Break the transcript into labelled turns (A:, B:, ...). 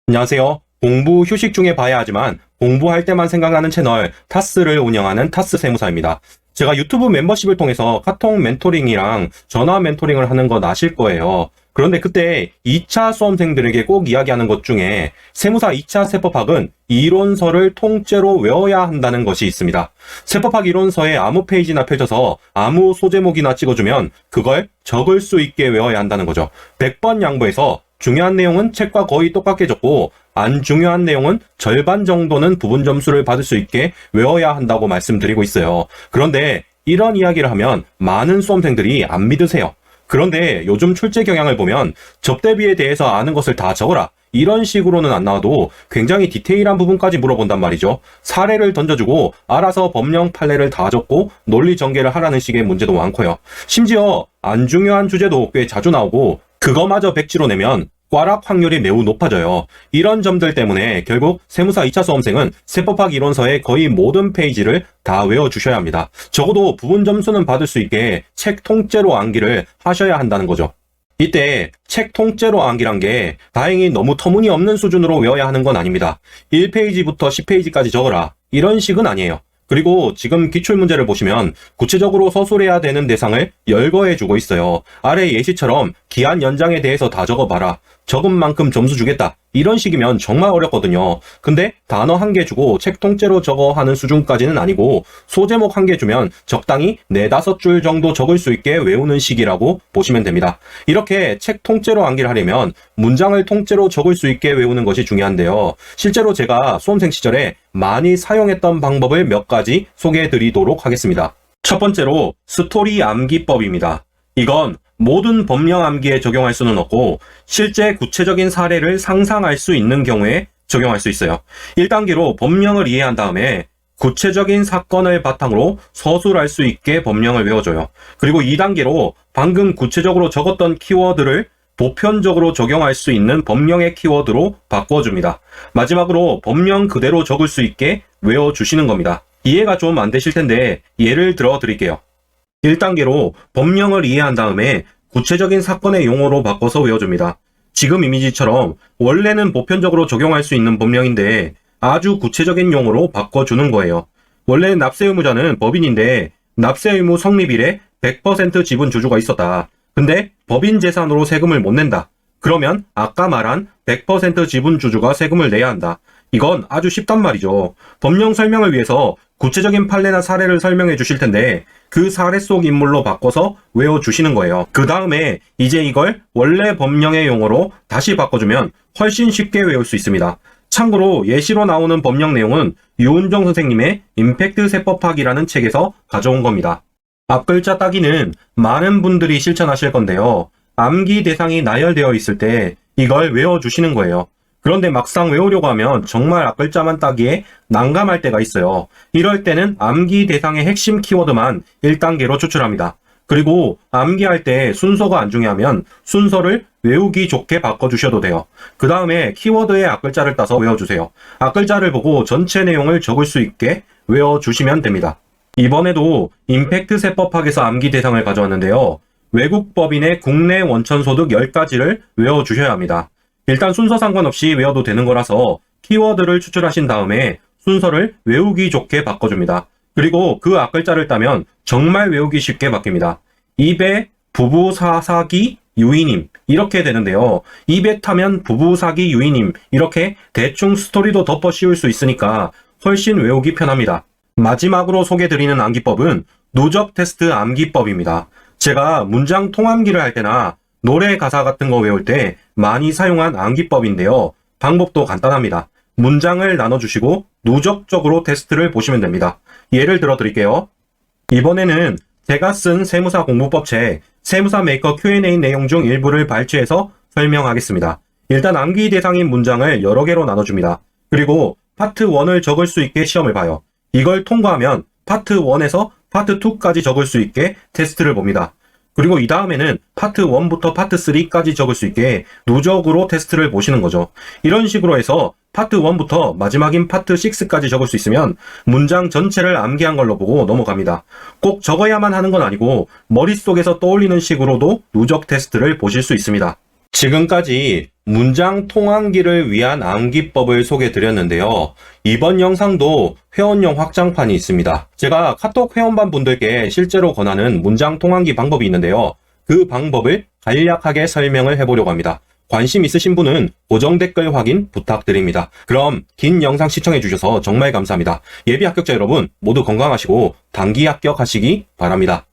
A: 안녕하세요. 공부 휴식 중에 봐야 하지만 공부할 때만 생각나는 채널 타스를 운영하는 타스 세무사입니다. 제가 유튜브 멤버십을 통해서 카톡 멘토링이랑 전화 멘토링을 하는 건 아실 거예요. 그런데 그때 2차 수험생들에게 꼭 이야기하는 것 중에 세무사 2차 세법학은 이론서를 통째로 외워야 한다는 것이 있습니다. 세법학 이론서에 아무 페이지나 펼쳐서 아무 소제목이나 찍어주면 그걸 적을 수 있게 외워야 한다는 거죠. 100번 양보해서 중요한 내용은 책과 거의 똑같게 적고 안 중요한 내용은 절반 정도는 부분 점수를 받을 수 있게 외워야 한다고 말씀드리고 있어요. 그런데 이런 이야기를 하면 많은 수험생들이 안 믿으세요. 그런데 요즘 출제 경향을 보면 접대비에 대해서 아는 것을 다 적어라, 이런 식으로는 안 나와도 굉장히 디테일한 부분까지 물어본단 말이죠. 사례를 던져주고 알아서 법령 판례를 다 적고 논리 전개를 하라는 식의 문제도 많고요. 심지어 안 중요한 주제도 꽤 자주 나오고 그거마저 백지로 내면 꽈락 확률이 매우 높아져요. 이런 점들 때문에 결국 세무사 2차 수험생은 세법학 이론서의 거의 모든 페이지를 다 외워주셔야 합니다. 적어도 부분 점수는 받을 수 있게 책 통째로 암기를 하셔야 한다는 거죠. 이때 책 통째로 암기란 게 다행히 너무 터무니없는 수준으로 외워야 하는 건 아닙니다. 1페이지부터 10페이지까지 적어라, 이런 식은 아니에요. 그리고 지금 기출문제를 보시면 구체적으로 서술해야 되는 대상을 열거해주고 있어요. 아래 예시처럼 기한 연장에 대해서 다 적어봐라, 적은 만큼 점수 주겠다, 이런 식이면 정말 어렵거든요. 근데 단어 한 개 주고 책 통째로 적어 하는 수준까지는 아니고 소제목 한 개 주면 적당히 4-5줄 정도 적을 수 있게 외우는 식이라고 보시면 됩니다. 이렇게 책 통째로 암기를 하려면 문장을 통째로 적을 수 있게 외우는 것이 중요한데요. 실제로 제가 수험생 시절에 많이 사용했던 방법을 몇 가지 소개해 드리도록 하겠습니다. 첫 번째로 스토리 암기법입니다. 이건 모든 법령 암기에 적용할 수는 없고 실제 구체적인 사례를 상상할 수 있는 경우에 적용할 수 있어요. 1단계로 법령을 이해한 다음에 구체적인 사건을 바탕으로 서술할 수 있게 법령을 외워줘요. 그리고 2단계로 방금 구체적으로 적었던 키워드를 보편적으로 적용할 수 있는 법령의 키워드로 바꿔줍니다. 마지막으로 법령 그대로 적을 수 있게 외워주시는 겁니다. 이해가 좀 안 되실 텐데 예를 들어 드릴게요. 1단계로 법령을 이해한 다음에 구체적인 사건의 용어로 바꿔서 외워줍니다. 지금 이미지처럼 원래는 보편적으로 적용할 수 있는 법령인데 아주 구체적인 용어로 바꿔주는 거예요. 원래 납세 의무자는 법인인데 납세 의무 성립일에 100% 지분 주주가 있었다. 근데 법인 재산으로 세금을 못 낸다. 그러면 아까 말한 100% 지분 주주가 세금을 내야 한다. 이건 아주 쉽단 말이죠. 법령 설명을 위해서 구체적인 판례나 사례를 설명해 주실 텐데 그 사례 속 인물로 바꿔서 외워주시는 거예요. 그 다음에 이제 이걸 원래 법령의 용어로 다시 바꿔주면 훨씬 쉽게 외울 수 있습니다. 참고로 예시로 나오는 법령 내용은 유은정 선생님의 임팩트 세법학이라는 책에서 가져온 겁니다. 앞글자 따기는 많은 분들이 실천하실 건데요. 암기 대상이 나열되어 있을 때 이걸 외워주시는 거예요. 그런데 막상 외우려고 하면 정말 앞글자만 따기에 난감할 때가 있어요. 이럴 때는 암기 대상의 핵심 키워드만 1단계로 추출합니다. 그리고 암기할 때 순서가 안 중요하면 순서를 외우기 좋게 바꿔주셔도 돼요. 그 다음에 키워드의 앞글자를 따서 외워주세요. 앞글자를 보고 전체 내용을 적을 수 있게 외워주시면 됩니다. 이번에도 임팩트 세법학에서 암기 대상을 가져왔는데요. 외국 법인의 국내 원천소득 10가지를 외워주셔야 합니다. 일단 순서 상관없이 외워도 되는 거라서 키워드를 추출하신 다음에 순서를 외우기 좋게 바꿔줍니다. 그리고 그 앞글자를 따면 정말 외우기 쉽게 바뀝니다. 입에 부부 사사기 유이님, 이렇게 되는데요. 입에 타면 부부 사기 유이님, 이렇게 대충 스토리도 덮어 씌울 수 있으니까 훨씬 외우기 편합니다. 마지막으로 소개드리는 암기법은 누적 테스트 암기법입니다. 제가 문장 통암기를 할 때나 노래 가사 같은 거 외울 때 많이 사용한 암기법인데요. 방법도 간단합니다. 문장을 나눠주시고 누적적으로 테스트를 보시면 됩니다. 예를 들어 드릴게요. 이번에는 제가 쓴 세무사 공부법 책 세무사 메이커 Q&A 내용 중 일부를 발췌해서 설명하겠습니다. 일단 암기 대상인 문장을 여러 개로 나눠줍니다. 그리고 파트 1을 적을 수 있게 시험을 봐요. 이걸 통과하면 파트 1에서 파트 2까지 적을 수 있게 테스트를 봅니다. 그리고 이 다음에는 파트 1부터 파트 3까지 적을 수 있게 누적으로 테스트를 보시는 거죠. 이런 식으로 해서 파트 1부터 마지막인 파트 6까지 적을 수 있으면 문장 전체를 암기한 걸로 보고 넘어갑니다. 꼭 적어야만 하는 건 아니고 머릿속에서 떠올리는 식으로도 누적 테스트를 보실 수 있습니다. 지금까지 문장 통한기를 위한 암기법을 소개해 드렸는데요. 이번 영상도 회원용 확장판이 있습니다. 제가 카톡 회원반 분들께 실제로 권하는 문장 통한기 방법이 있는데요. 그 방법을 간략하게 설명을 해보려고 합니다. 관심 있으신 분은 고정 댓글 확인 부탁드립니다. 그럼 긴 영상 시청해 주셔서 정말 감사합니다. 예비 합격자 여러분 모두 건강하시고 단기 합격하시기 바랍니다.